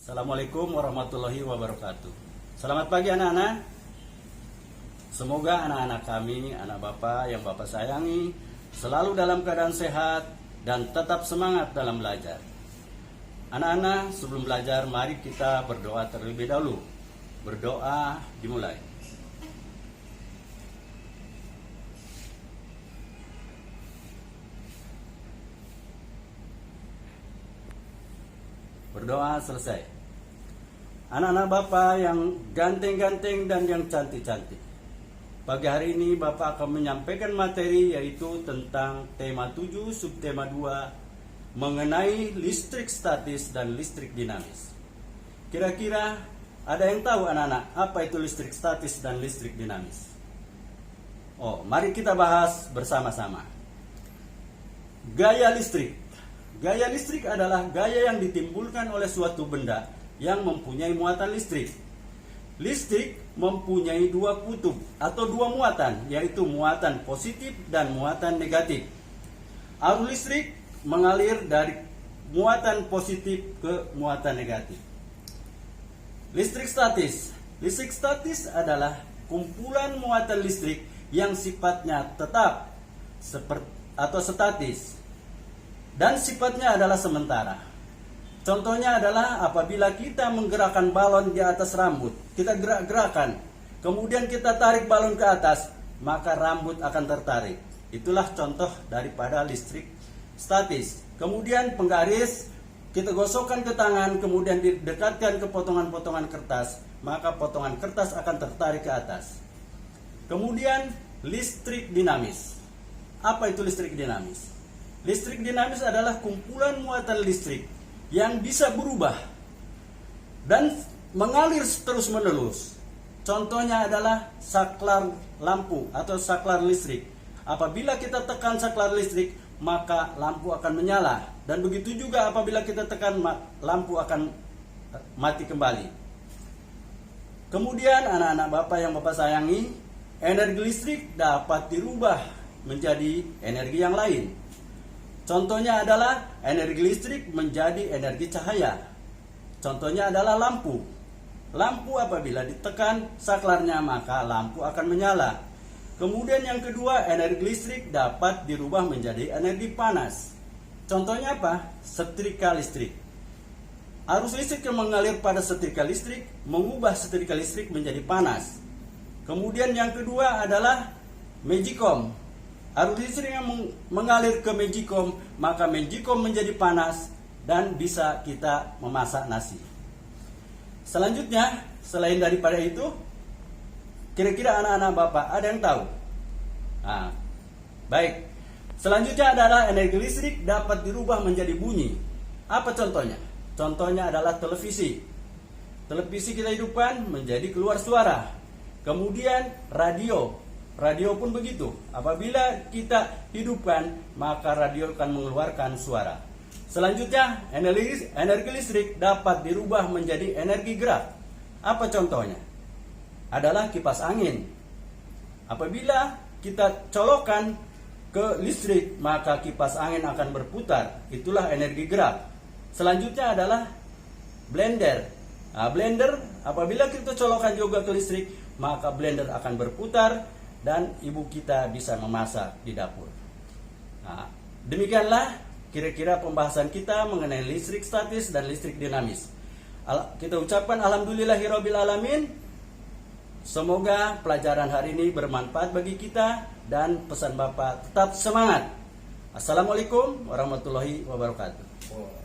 Assalamualaikum warahmatullahi wabarakatuh. Selamat pagi anak-anak. Semoga anak-anak kami, anak Bapak yang Bapak sayangi, selalu dalam keadaan sehat dan tetap semangat dalam belajar. Anak-anak, sebelum belajar mari kita berdoa terlebih dahulu. Berdoa dimulai. Berdoa selesai. Anak-anak Bapak yang ganteng-ganteng dan yang cantik-cantik, pagi hari ini Bapak akan menyampaikan materi yaitu tentang tema 7 subtema 2 mengenai listrik statis dan listrik dinamis. Kira-kira ada yang tahu anak-anak apa itu listrik statis dan listrik dinamis? Mari kita bahas bersama-sama. Gaya listrik. Gaya listrik adalah gaya yang ditimbulkan oleh suatu benda yang mempunyai muatan listrik. Listrik mempunyai dua kutub atau dua muatan, yaitu muatan positif dan muatan negatif. Arus listrik mengalir dari muatan positif ke muatan negatif. Listrik statis. Listrik statis adalah kumpulan muatan listrik yang sifatnya tetap atau statis dan sifatnya adalah sementara. Contohnya adalah apabila kita menggerakkan balon di atas rambut, kita gerak-gerakan, kemudian kita tarik balon ke atas, maka rambut akan tertarik. Itulah contoh daripada listrik statis. Kemudian penggaris, kita gosokkan ke tangan, kemudian didekatkan ke potongan-potongan kertas, maka potongan kertas akan tertarik ke atas. Kemudian listrik dinamis. Apa itu listrik dinamis? Listrik dinamis adalah kumpulan muatan listrik yang bisa berubah dan mengalir terus-menerus. Contohnya adalah saklar lampu atau saklar listrik. Apabila kita tekan saklar listrik, maka lampu akan menyala. Dan begitu juga apabila kita tekan, lampu akan mati kembali. Kemudian anak-anak Bapak yang Bapak sayangi, energi listrik dapat dirubah menjadi energi yang lain. Contohnya adalah energi listrik menjadi energi cahaya. Contohnya adalah lampu. Lampu apabila ditekan saklarnya maka lampu akan menyala. Kemudian yang kedua, energi listrik dapat dirubah menjadi energi panas. Contohnya apa? Setrika listrik. Arus listrik yang mengalir pada setrika listrik mengubah setrika listrik menjadi panas. Kemudian yang kedua adalah magicom. Arus listrik yang mengalir ke magicom, maka magicom menjadi panas dan bisa kita memasak nasi. Selanjutnya, selain daripada itu, kira-kira anak-anak Bapak ada yang tahu? Baik. Selanjutnya adalah energi listrik dapat dirubah menjadi bunyi. Apa contohnya? Contohnya adalah televisi. Televisi kita hidupkan menjadi keluar suara. Kemudian radio. Radio pun begitu. Apabila kita hidupkan, maka radio akan mengeluarkan suara. Selanjutnya, energi listrik dapat dirubah menjadi energi gerak. Apa contohnya? Adalah kipas angin. Apabila kita colokkan ke listrik, maka kipas angin akan berputar. Itulah energi gerak. Selanjutnya adalah blender. Blender, apabila kita colokkan juga ke listrik, maka blender akan berputar dan ibu kita bisa memasak di dapur. Demikianlah kira-kira pembahasan kita mengenai listrik statis dan listrik dinamis. Kita ucapkan alhamdulillahirabbil alamin. Semoga pelajaran hari ini bermanfaat bagi kita dan pesan Bapak tetap semangat. Assalamualaikum warahmatullahi wabarakatuh.